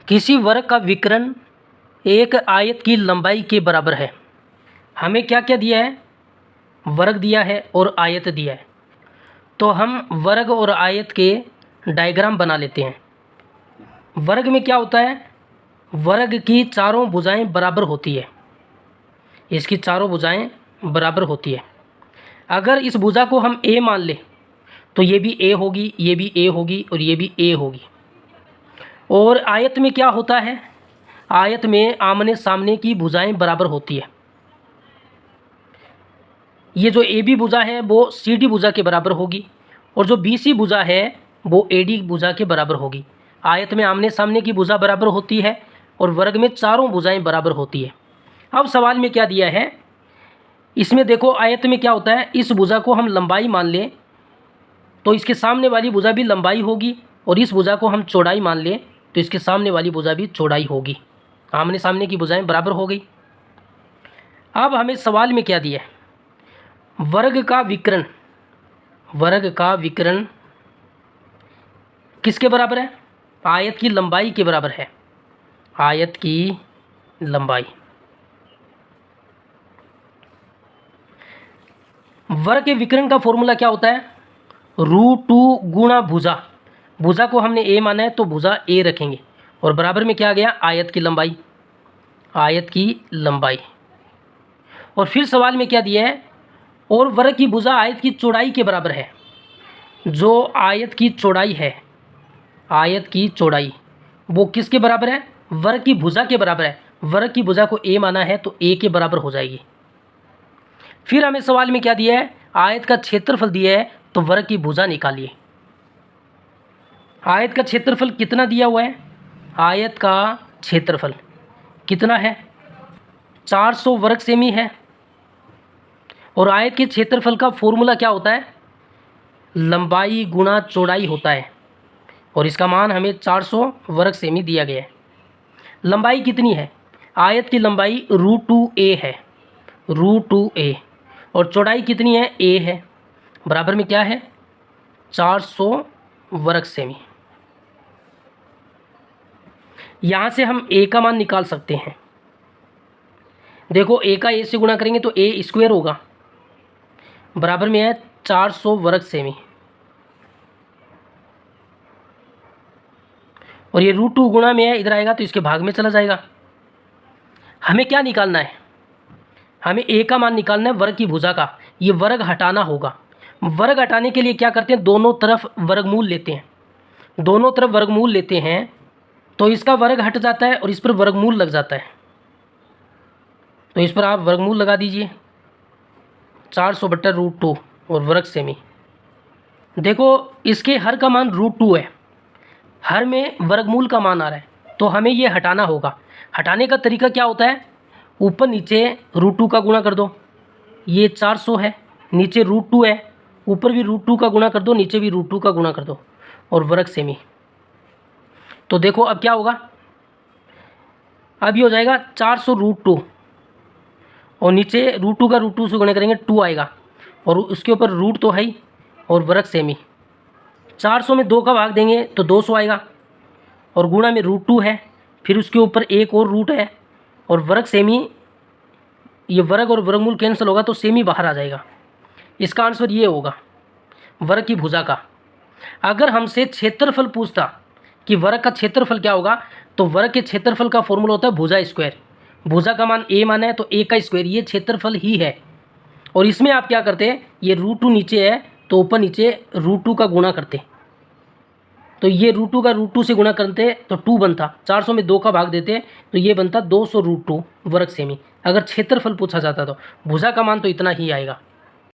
किसी वर्ग का विकर्ण एक आयत की लंबाई के बराबर है। हमें क्या क्या दिया है, वर्ग दिया है और आयत दिया है। तो हम वर्ग और आयत के डायग्राम बना लेते हैं। वर्ग में क्या होता है, वर्ग की चारों भुजाएं बराबर होती है, इसकी चारों भुजाएं बराबर होती है। अगर इस भुजा को हम ए मान लें तो ये भी ए होगी, ये भी ए होगी और ये भी ए होगी। और आयत में क्या होता है, आयत में आमने सामने की भुजाएं बराबर होती है। ये जो ए बी भुजा है वो सी डी भुजा के बराबर होगी और जो बी सी भुजा है वो ए डी भुजा के बराबर होगी। आयत में आमने सामने की भुजा बराबर होती है और वर्ग में चारों भुजाएं बराबर होती है। अब सवाल में क्या दिया है, इसमें देखो आयत में क्या होता है, इस भुजा को हम लंबाई मान लें तो इसके सामने वाली भुजा भी लंबाई होगी और इस भुजा को हम चौड़ाई मान लें तो इसके सामने वाली भुजा भी चौड़ाई होगी। आमने सामने की भुजाएं बराबर हो गई। अब हमें सवाल में क्या दिया है, वर्ग का विकर्ण, वर्ग का विकर्ण किसके बराबर है, आयत की लंबाई के बराबर है, आयत की लंबाई। वर्ग के विकर्ण का फॉर्मूला क्या होता है, √2 गुणा भुजा, भुजा को हमने ए माना है तो भुजा ए रखेंगे और बराबर में क्या आ गया, आयत की लंबाई, आयत की लंबाई। और फिर सवाल में क्या दिया है, और वर्ग की भुजा आयत की चौड़ाई के बराबर है। जो आयत की चौड़ाई है, आयत की चौड़ाई वो किसके बराबर है, वर्ग की भुजा के बराबर है। वर्ग की भुजा को ए माना है तो ए के बराबर हो जाएगी। फिर हमें सवाल में क्या दिया है, आयत का क्षेत्रफल दिया है तो वर्ग की भुजा निकालिए। आयत का क्षेत्रफल कितना दिया हुआ है, आयत का क्षेत्रफल कितना है, 400 वर्ग सेमी है। और आयत के क्षेत्रफल का फॉर्मूला क्या होता है, लंबाई गुणा चौड़ाई होता है और इसका मान हमें 400 वर्ग सेमी दिया गया है। लंबाई कितनी है, आयत की लंबाई √2a है, √2a, और चौड़ाई कितनी है, a है, बराबर में क्या है, 400 वर्ग सेमी। यहाँ से हम a का मान निकाल सकते हैं। देखो a का a से गुणा करेंगे तो a स्क्वायर होगा, बराबर में है 400 वर्ग सेमी। और ये √2 गुणा में है, इधर आएगा तो इसके भाग में चला जाएगा। हमें क्या निकालना है, हमें a का मान निकालना है वर्ग की भुजा का। ये वर्ग हटाना होगा। वर्ग हटाने के लिए क्या करते हैं, दोनों तरफ वर्गमूल लेते हैं, दोनों तरफ वर्गमूल लेते हैं तो इसका वर्ग हट जाता है और इस पर वर्गमूल लग जाता है। तो इस पर आप वर्गमूल लगा दीजिए, 400/√2 और वर्ग सेमी। देखो इसके हर का मान √2 है, हर में वर्गमूल का मान आ रहा है तो हमें ये हटाना होगा। हटाने का तरीका क्या होता है, ऊपर नीचे √2 का गुणा कर दो, ये 400 है, नीचे √2 है, ऊपर भी √2 का गुणा कर दो, नीचे भी √2 का गुणा कर दो और वर्ग सेमी। तो देखो अब क्या होगा, अब ये हो जाएगा 400√2 और नीचे √2 का √2 से गुणा करेंगे 2 आएगा और उसके ऊपर रूट तो है ही और वर्ग सेमी। 400 में 2 का भाग देंगे तो 200 आएगा और गुणा में √2 है, फिर उसके ऊपर एक और रूट है और वर्ग सेमी। ये वर्ग और वर्गमूल कैंसिल होगा तो सेमी बाहर आ जाएगा। इसका आंसर ये होगा वर्ग की भुजा का। अगर हमसे क्षेत्रफल पूछता कि वर्ग का क्षेत्रफल क्या होगा तो वर्ग के क्षेत्रफल का फॉर्मूला होता है भुजा स्क्वायर। भुजा का मान a माना है तो a का स्क्वायर, ये क्षेत्रफल ही है। और इसमें आप क्या करते हैं, ये √2 नीचे है तो ऊपर नीचे √2 का गुणा करते, तो ये √2 का √2 से गुणा करते तो 2 बनता, 400 में 2 का भाग देते तो ये बनता 200 √2 वर्ग सेमी। अगर क्षेत्रफल पूछा जाता तो भुजा का मान तो इतना ही आएगा।